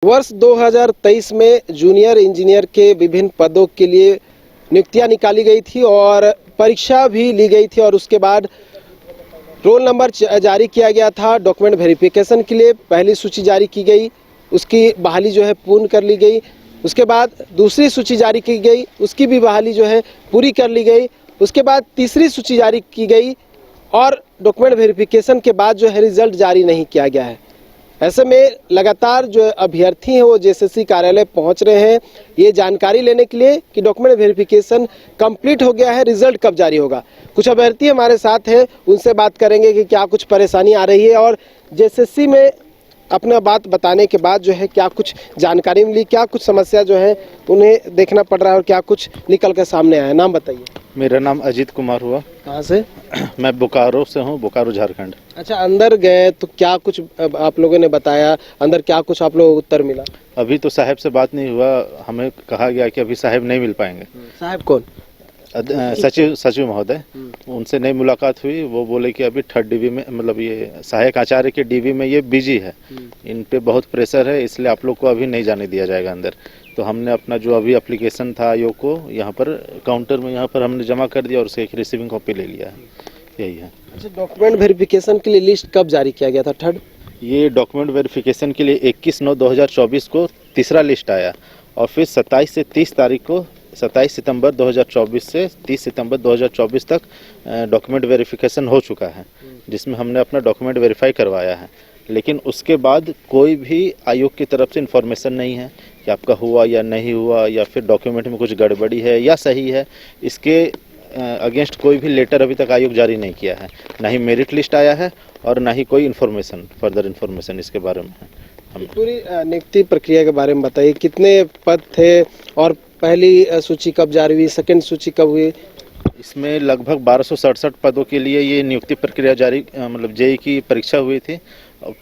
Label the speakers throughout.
Speaker 1: वर्ष 2023 में junior engineer के विभिन्न पदों के लिए नियुक्तियां निकाली गई थी और परीक्षा भी ली गई थी और उसके बाद रोल नंबर जारी किया गया था। डॉक्यूमेंट वेरिफिकेशन के लिए पहली सूची जारी की गई, उसकी बहाली जो है पूर्ण कर ली गई। उसके बाद दूसरी सूची जारी की गई, उसकी भी बहाली जो है पूरी कर ली गई। उसके बाद तीसरी सूची जारी की गई और डॉक्यूमेंट वेरिफिकेशन के बाद जो है रिजल्ट जारी नहीं किया गया है। ऐसे में लगातार जो अभ्यर्थी हैं वो जेएसएससी कार्यालय पहुंच रहे हैं ये जानकारी लेने के लिए कि डॉक्यूमेंट वेरिफिकेशन कंप्लीट हो गया है, रिजल्ट कब जारी होगा। कुछ अभ्यर्थी हमारे साथ हैं, उनसे बात करेंगे कि क्या कुछ परेशानी आ रही है और जेएसएससी में अपना बात बताने के बाद जो है क्या कुछ जानकारी मिली, क्या कुछ समस्या जो है उन्हें देखना पड़ रहा है और क्या कुछ निकल कर सामने आया। नाम बताइए।
Speaker 2: मेरा नाम अजीत कुमार हुआ।
Speaker 1: कहाँ से?
Speaker 2: मैं बोकारो से हूँ, बोकारो झारखंड।
Speaker 1: अच्छा, अंदर गए तो क्या कुछ आप लोगों ने बताया, अंदर क्या कुछ आप लोगों को उत्तर मिला?
Speaker 2: अभी तो साहब से बात नहीं हुआ, हमें कहा गया कि अभी साहब नहीं मिल पाएंगे।
Speaker 1: साहब कौन?
Speaker 2: सचिव महोदय, उनसे नई मुलाकात हुई। वो बोले कि अभी 3rd DB में, मतलब ये सहायक आचार्य के DB में ये बिजी है, इन पे बहुत प्रेशर है, इसलिए आप लोग को अभी नहीं जाने दिया जाएगा अंदर। तो हमने अपना जो अभी एप्लीकेशन था आयोग को यहाँ पर काउंटर में यहाँ पर हमने जमा कर दिया और उससे एक रिसीविंग कॉपी ले लिया है, यही है।
Speaker 1: अच्छा, डॉक्यूमेंट वेरिफिकेशन के लिए लिस्ट कब जारी किया गया था? 3rd?
Speaker 2: ये डॉक्यूमेंट वेरिफिकेशन के लिए 21/9/2024 को तीसरा लिस्ट आया और फिर 27 से 30 तारीख को 27 सितंबर 2024 से 30 सितंबर 2024 तक डॉक्यूमेंट वेरिफिकेशन हो चुका है, जिसमें हमने अपना डॉक्यूमेंट वेरीफाई करवाया है। लेकिन उसके बाद कोई भी आयोग की तरफ से इन्फॉर्मेशन नहीं है कि आपका हुआ या नहीं हुआ, या फिर डॉक्यूमेंट में कुछ गड़बड़ी है या सही है। इसके अगेंस्ट कोई भी लेटर अभी तक आयोग जारी नहीं किया है, ना ही मेरिट लिस्ट आया है और ना ही कोई इन्फॉर्मेशन, फर्दर इन्फॉर्मेशन इसके बारे में है।
Speaker 1: पूरी नियुक्ति प्रक्रिया के बारे में बताइए, कितने पद थे और पहली सूची कब जारी हुई, सेकंड सूची कब हुई?
Speaker 2: इसमें लगभग 1267 पदों के लिए ये नियुक्ति प्रक्रिया जारी, मतलब जेईई की परीक्षा हुई थी।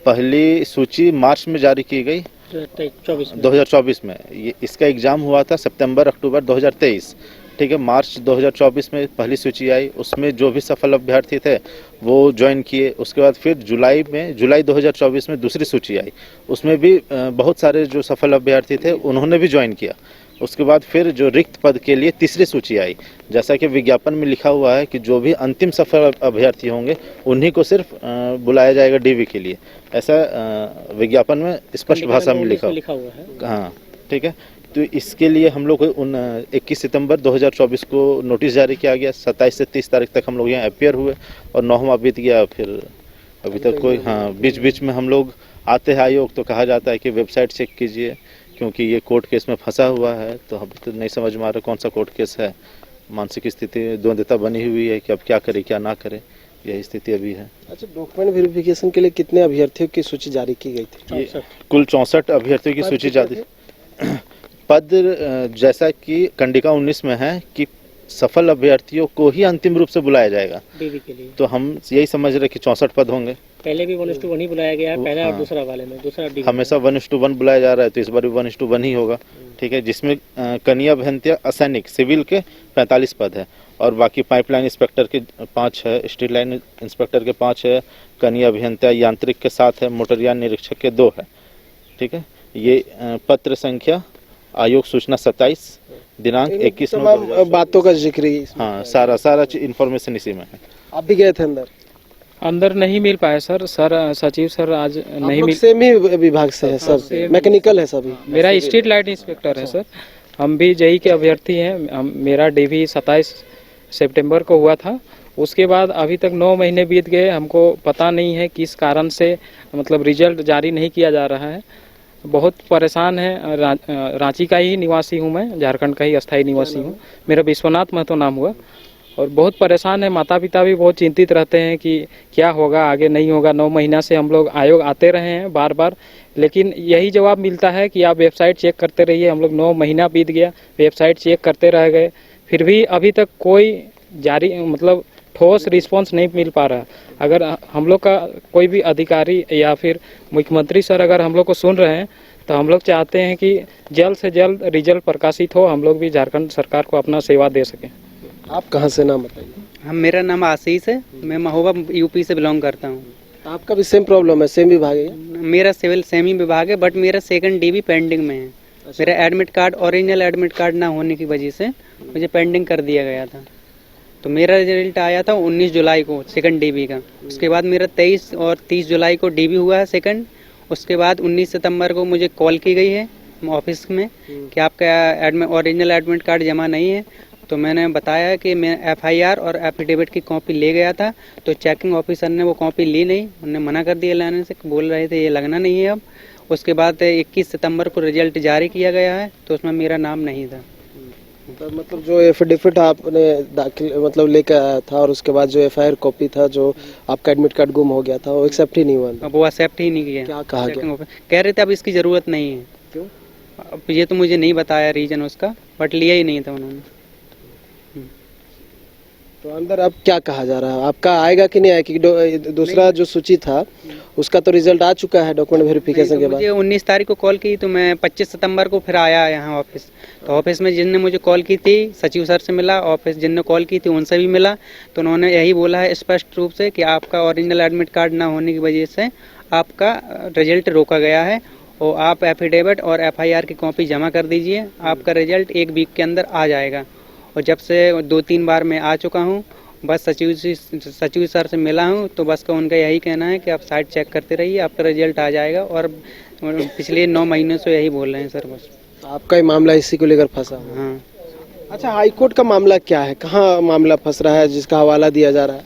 Speaker 2: पहली सूची मार्च में जारी की गई 2024 में। ये इसका एग्ज़ाम हुआ था सितंबर-अक्टूबर 2023, ठीक है। मार्च 2024 में पहली सूची आई, उसमें जो भी सफल अभ्यर्थी थे वो ज्वाइन किए। उसके बाद फिर जुलाई 2024 में दूसरी सूची आई, उसमें भी बहुत सारे जो सफल अभ्यर्थी थे उन्होंने भी ज्वाइन किया। उसके बाद फिर जो रिक्त पद के लिए तीसरी सूची आई। जैसा कि विज्ञापन में लिखा हुआ है कि जो भी अंतिम सफल अभ्यर्थी होंगे उन्हीं को सिर्फ बुलाया जाएगा DB के लिए, ऐसा विज्ञापन में स्पष्ट भाषा में लिखा हुआ है। हाँ, ठीक है। तो इसके लिए हम लोग 21 सितंबर 2024 को नोटिस जारी किया गया। 27 से 30 तारीख तक हम लोग यहाँ अपियर हुए और 9वां बीत गया। फिर अभी तक कोई, हाँ, बीच बीच में हम लोग आते हैं आयोग तो कहा जाता है कि वेबसाइट चेक कीजिए, क्योंकि ये कोर्ट केस में फंसा हुआ है। तो अभी तो नहीं समझ में आ रहा कौन सा कोर्ट केस है। मानसिक स्थिति द्वंद्वता बनी हुई है कि अब क्या करे क्या ना करे, यही स्थिति अभी है।
Speaker 1: अच्छा, डॉक्यूमेंट वेरिफिकेशन के लिए कितने अभ्यर्थियों की सूची जारी की गई थी?
Speaker 2: कुल 64 अभ्यर्थियों की सूची जारी। पद जैसा कि कंडिका 19 में है कि सफल अभ्यर्थियों को ही अंतिम रूप से बुलाया जाएगा
Speaker 3: DB के लिए,
Speaker 2: तो हम यही समझ रहे कि 64 पद होंगे।
Speaker 3: पहले भी 1:1 ही बुलाया गया है, पहला और दूसरा वाले में, दूसरा DB
Speaker 2: हमेशा 1:1 बुलाया जा रहा है, तो इस बार भी 1:1 ही होगा, ठीक है। जिसमें कनीय अभियंता असैनिक सिविल के 45 पद है और बाकी पाइपलाइन इंस्पेक्टर के 5 है, स्ट्रीट लाइन इंस्पेक्टर के 5 है, कनीय अभियंता यांत्रिक के 7 है, मोटरयान निरीक्षक के 2 है, ठीक है। ये पत्र संख्या आयोग सूचना 27 दिनांक 21
Speaker 1: बातों का जिक्र।
Speaker 2: हाँ, सारा इन्फॉर्मेशन इसी में है।
Speaker 1: आप भी गए थे
Speaker 4: अंदर नहीं मिल पाए सर सचिव सर आज नहीं मिल।
Speaker 1: सेम ही विभाग से है सर, मैकेनिकल है सभी।
Speaker 4: मेरा स्ट्रीट लाइट इंस्पेक्टर है सर, हम भी जेईई के अभ्यर्थी हैं। मेरा DB 27 सितंबर को हुआ था। उसके बाद अभी तक 9 महीने बीत गए, हमको पता नहीं है किस कारण से मतलब रिजल्ट जारी नहीं किया जा रहा है। बहुत परेशान है। रांची का ही निवासी हूँ मैं, झारखंड का ही अस्थायी निवासी हूँ। मेरा विश्वनाथ महतो नाम हुआ और बहुत परेशान है। माता पिता भी बहुत चिंतित रहते हैं कि क्या होगा आगे, नहीं होगा। 9 महीना से हम लोग आयोग आते रहे हैं बार बार, लेकिन यही जवाब मिलता है कि आप वेबसाइट चेक करते रहिए। हम लोग 9 महीना बीत गया, वेबसाइट चेक करते रह गए, फिर भी अभी तक कोई जारी मतलब ठोस रिस्पांस नहीं मिल पा रहा। अगर हम लोग का कोई भी अधिकारी या फिर मुख्यमंत्री सर अगर हम लोग को सुन रहे हैं तो हम लोग चाहते हैं कि जल्द से जल्द रिजल्ट प्रकाशित हो, हम लोग भी झारखंड सरकार को अपना सेवा दे सकें।
Speaker 1: आप कहाँ से? नाम बताइए।
Speaker 5: मेरा नाम आशीष है, मैं महोबा UP से बिलोंग करता हूँ।
Speaker 1: आपका भी सेम प्रॉब्लम है, सेम विभाग है?
Speaker 5: मेरा सिविल सेमी विभाग है, बट मेरा सेकंड डीबी पेंडिंग में है। मेरा admit card, original admit card ना होने की वजह से मुझे पेंडिंग कर दिया गया था। तो मेरा रिजल्ट आया था 19 जुलाई को सेकंड डीबी का। उसके बाद मेरा 23 और 30 जुलाई को डीबी हुआ है सेकंड। उसके बाद 19 सितंबर को मुझे कॉल की गई है ऑफिस में कि आपका ओरिजिनल एडमिट कार्ड जमा नहीं है। तो मैंने बताया कि मैं FIR और एफिडेविट की कॉपी ले गया था, तो चेकिंग ऑफिसर ने वो कॉपी ली नहीं, उन्होंने मना कर दिया लाने से, बोल रहे थे ये लगना नहीं है अब। उसके बाद 21 सितंबर को रिजल्ट जारी किया गया है, तो उसमें मेरा नाम नहीं था।
Speaker 1: तो मतलब जो एफिडेविट आपने दाखिल मतलब लेकर आया था और उसके बाद जो FIR कॉपी था, जो आपका एडमिट कार्ड गुम हो गया था, वो एक्सेप्ट ही नहीं हुआ?
Speaker 5: अब वो एक्सेप्ट ही नहीं किया।
Speaker 1: क्या कहा गया?
Speaker 5: कह रहे थे अब इसकी ज़रूरत नहीं है।
Speaker 1: क्यों?
Speaker 5: अब ये तो मुझे नहीं बताया रीजन उसका, बट लिया ही नहीं था उन्होंने।
Speaker 1: तो अंदर अब क्या कहा जा रहा है, आपका आएगा कि नहीं आएगा? क्योंकि दूसरा जो सूची था उसका तो रिजल्ट आ चुका है डॉक्यूमेंट वेरिफिकेशन के बाद।
Speaker 5: मुझे 19 तारीख को कॉल की, तो मैं 25 सितंबर को फिर आया यहाँ ऑफिस। तो ऑफिस में जिनने मुझे कॉल की थी, सचिव सर से मिला, ऑफिस जिनने कॉल की थी उनसे भी मिला। तो उन्होंने यही बोला है स्पष्ट रूप से कि आपका ओरिजिनल एडमिट कार्ड ना होने की वजह से आपका रिजल्ट रोका गया है, और आप एफिडेविट और FIR की कॉपी जमा कर दीजिए, आपका रिजल्ट 1 वीक के अंदर आ जाएगा। और जब से 2-3 बार मैं आ चुका हूँ, बस सचिव सर से मिला हूँ, तो बस का उनका यही कहना है कि आप साइट चेक करते रहिए, आपका रिजल्ट आ जाएगा। और पिछले 9 महीनों से यही बोल रहे हैं सर बस।
Speaker 1: आपका ही मामला इसी को लेकर फंसा हुआ है?
Speaker 5: हाँ।
Speaker 1: अच्छा, हाईकोर्ट का मामला क्या है, कहाँ मामला फंस रहा है जिसका हवाला दिया जा रहा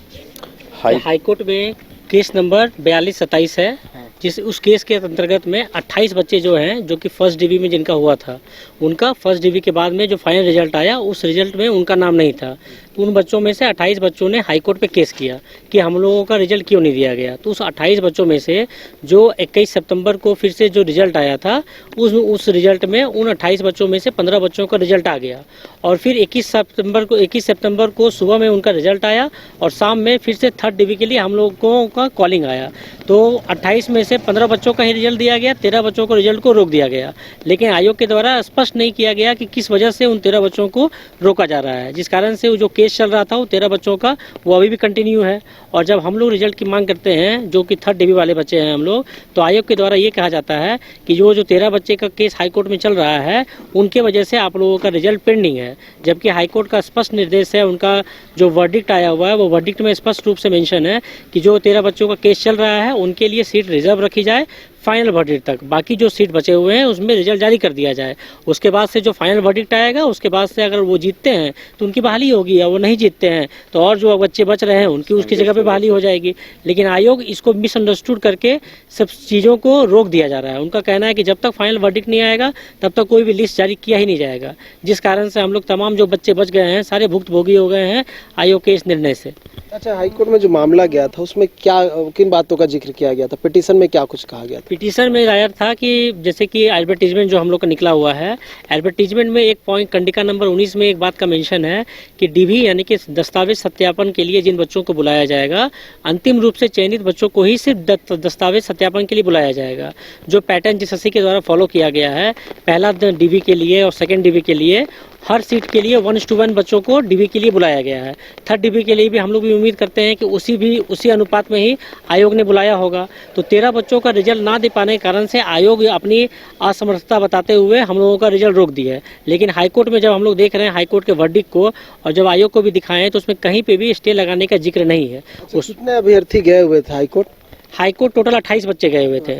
Speaker 1: है?
Speaker 3: हाईकोर्ट में केस नंबर 4227 है, जिस उस केस के अंतर्गत में 28 बच्चे जो हैं, जो कि फर्स्ट डिवी में जिनका हुआ था, उनका फर्स्ट डिवी के बाद में जो फाइनल रिजल्ट आया उस रिजल्ट में उनका नाम नहीं था। तो उन बच्चों में से 28 बच्चों ने हाईकोर्ट पे केस किया कि हम लोगों का रिजल्ट क्यों नहीं दिया गया। तो उस 28 बच्चों में से जो 21 सितंबर को फिर से जो रिजल्ट आया था, उस रिजल्ट में उन 28 बच्चों में से 15 बच्चों का रिजल्ट आ गया। और फिर 21 सितंबर को सुबह में उनका रिजल्ट आया, और शाम में फिर से थर्ड डिवी के लिए हम लोगों का कॉलिंग आया। तो 28 में से 15 बच्चों का ही रिजल्ट दिया गया, 13 बच्चों को रिजल्ट को रोक दिया गया। लेकिन आयोग के द्वारा स्पष्ट नहीं किया गया कि किस वजह से उन 13 बच्चों को रोका जा रहा है, जिस कारण से वो जो केस चल रहा था वो 13 बच्चों का वो अभी भी कंटिन्यू है। और जब हम लोग रिजल्ट की मांग करते हैं, जो कि थर्ड डिवी वाले बच्चे हैं हम लोग, तो आयोग के द्वारा ये कहा जाता है कि जो 13 बच्चे का केस हाईकोर्ट में चल रहा है, उनके वजह से आप लोगों का रिजल्ट पेंडिंग है। जबकि हाईकोर्ट का स्पष्ट निर्देश है, उनका जो वर्डिक्ट आया हुआ है, वो वर्डिक्ट में स्पष्ट रूप से मेंशन है कि जो 13 बच्चों का केस चल रहा है उनके लिए सीट रिजर्व रखी जाए फाइनल वर्डिक्ट तक। बाकी जो सीट बचे हुए हैं उसमें रिजल्ट जारी कर दिया जाए। उसके बाद से जो फाइनल वर्डिक्ट आएगा, उसके बाद से अगर वो जीतते हैं तो उनकी बहाली होगी, या वो नहीं जीतते हैं तो और जो बच्चे बच रहे हैं उनकी उसकी जगह पे बहाली हो जाएगी। लेकिन आयोग इसको मिसअंडरस्टूड करके सब चीज़ों को रोक दिया जा रहा है। उनका कहना है कि जब तक फाइनल वर्डिक्ट नहीं आएगा तब तक कोई भी लिस्ट जारी किया ही नहीं जाएगा, जिस कारण से हम लोग तमाम जो बच्चे बच गए हैं सारे भुक्तभोगी हो गए हैं आयोग के इस निर्णय से।
Speaker 1: अच्छा, हाईकोर्ट में जो मामला गया था उसमें क्या किन बातों का जिक्र किया गया था? पिटीशन में क्या कुछ कहा गया था?
Speaker 3: पिटीशन में दायर था कि जैसे कि एडवर्टीजमेंट जो हम लोग का निकला हुआ है, एडवर्टीजमेंट में एक पॉइंट कंडिका नंबर 19 में एक बात का मेंशन है कि डीवी यानी कि दस्तावेज सत्यापन के लिए जिन बच्चों को बुलाया जाएगा, अंतिम रूप से चयनित बच्चों को ही सिर्फ दस्तावेज सत्यापन के लिए बुलाया जाएगा। जो पैटर्न जीएसएससी के द्वारा फॉलो किया गया है, पहला डीवी के लिए और सेकेंड डीवी के लिए हर सीट के लिए 1:1 बच्चों को डीवी के लिए बुलाया गया है। थर्ड डीवी के लिए भी हम लोग भी उम्मीद करते हैं कि उसी अनुपात में ही आयोग ने बुलाया होगा। तो 13 बच्चों का रिजल्ट ना दे पाने के कारण से आयोग अपनी असमर्थता बताते हुए हम लोगों का रिजल्ट रोक दिया है। लेकिन हाईकोर्ट में जब हम लोग देख रहे हैं हाईकोर्ट के वर्डिक्ट को, और जब आयोग को भी दिखाएं, तो उसमें कहीं पे भी स्टे लगाने का जिक्र नहीं है।
Speaker 1: कितने अभ्यर्थी गए हुए थे हाईकोर्ट?
Speaker 3: हाईकोर्ट टोटल 28 बच्चे गए हुए थे।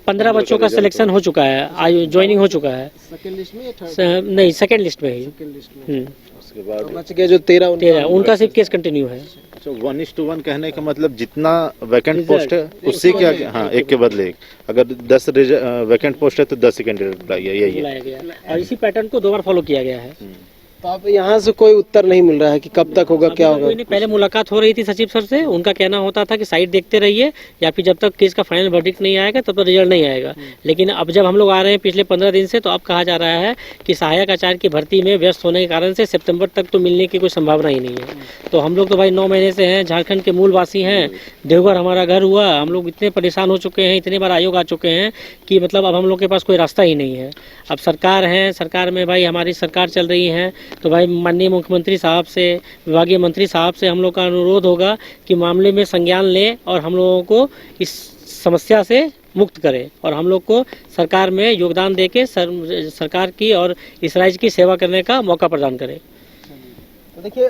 Speaker 3: 15 बच्चों का सिलेक्शन हो चुका है, ज्वाइनिंग हो चुका है।
Speaker 1: सेकंड लिस्ट में
Speaker 3: नहीं, सेकंड लिस्ट में ही।
Speaker 2: उसके बाद
Speaker 1: बच गए जो 13
Speaker 3: उनका सिर्फ केस कंटिन्यू है।
Speaker 2: तो 1:1 कहने का मतलब जितना वैकेंट पोस्ट है उससे क्या, हाँ, एक के बदले एक। अगर 10 वैकेंट पोस्ट है तो 10 ही कैंडिडेट बुलाया, यही है।
Speaker 3: और इसी पैटर्न को 2 बार फॉलो किया गया है।
Speaker 1: तो अब यहाँ से कोई उत्तर नहीं मिल रहा है कि कब तक होगा, क्या होगा?
Speaker 3: पहले मुलाकात हो रही थी सचिव सर से, उनका कहना होता था कि साइट देखते रहिए, या फिर जब तक केस का फाइनल वर्डिक्ट नहीं आएगा तब तक रिजल्ट नहीं आएगा। लेकिन अब जब हम लोग आ रहे हैं पिछले 15 दिन से, तो अब कहा जा रहा है कि सहायक आचार्य की भर्ती में व्यस्त होने के कारण से सितंबर तक तो मिलने की कोई संभावना ही नहीं है। तो हम लोग तो भाई 9 महीने से हैं, झारखंड के मूलवासी हैं, देवघर हमारा घर हुआ, हम लोग इतने परेशान हो चुके हैं, इतने बार आयोग आ चुके हैं कि मतलब अब हम लोग के पास कोई रास्ता ही नहीं है। अब सरकार है, सरकार में भाई हमारी सरकार चल रही है, तो भाई माननीय मुख्यमंत्री साहब से, विभागीय मंत्री साहब से हम लोग का अनुरोध होगा कि मामले में संज्ञान लें और हम लोगों को इस समस्या से मुक्त करें और हम लोग को सरकार में योगदान देके सरकार की और इस राज्य की सेवा करने का मौका प्रदान करें।
Speaker 1: तो देखिए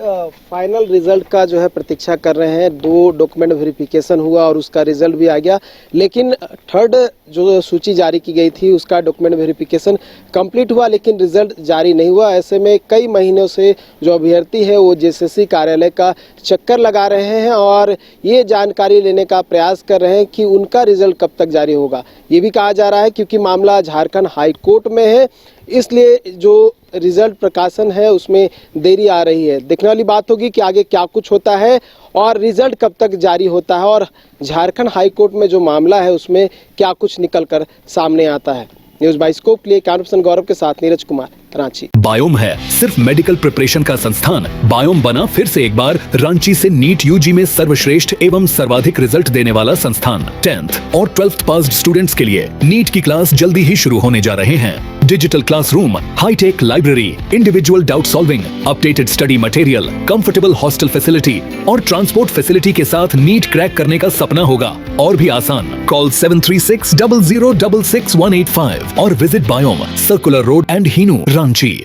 Speaker 1: फाइनल रिजल्ट का जो है प्रतीक्षा कर रहे हैं। 2 डॉक्यूमेंट वेरिफिकेशन हुआ और उसका रिजल्ट भी आ गया, लेकिन थर्ड जो सूची जारी की गई थी उसका डॉक्यूमेंट वेरिफिकेशन कंप्लीट हुआ लेकिन रिजल्ट जारी नहीं हुआ। ऐसे में कई महीनों से जो अभ्यर्थी है वो जेसीसी कार्यालय का चक्कर लगा रहे हैं और ये जानकारी लेने का प्रयास कर रहे हैं कि उनका रिजल्ट कब तक जारी होगा। ये भी कहा जा रहा है क्योंकि मामला झारखंड हाई कोर्ट में है, इसलिए जो रिजल्ट प्रकाशन है उसमें देरी आ रही है। देखने वाली बात होगी कि आगे क्या कुछ होता है और रिजल्ट कब तक जारी होता है और झारखंड हाई कोर्ट में जो मामला है उसमें क्या कुछ निकल कर सामने आता है। न्यूज़ बाइस्कोप के लिए कैमरामैन गौरव के साथ नीरज कुमार, रांची।
Speaker 6: बायोम है सिर्फ मेडिकल प्रिपरेशन का संस्थान। बायोम बना फिर से एक बार रांची से नीट यूजी में सर्वश्रेष्ठ एवं सर्वाधिक रिजल्ट देने वाला संस्थान। 10th और 12th पास्ड स्टूडेंट्स के लिए नीट की क्लास जल्दी ही शुरू होने जा रहे हैं। Digital classroom, hightech library, individual doubt solving, updated study material, comfortable hostel facility और ट्रांसपोर्ट फैसिलिटी के साथ नीट क्रैक करने का सपना होगा और भी आसान। कॉल 73600666185 और visit Biome, circular road and Hinoo, Ranchi.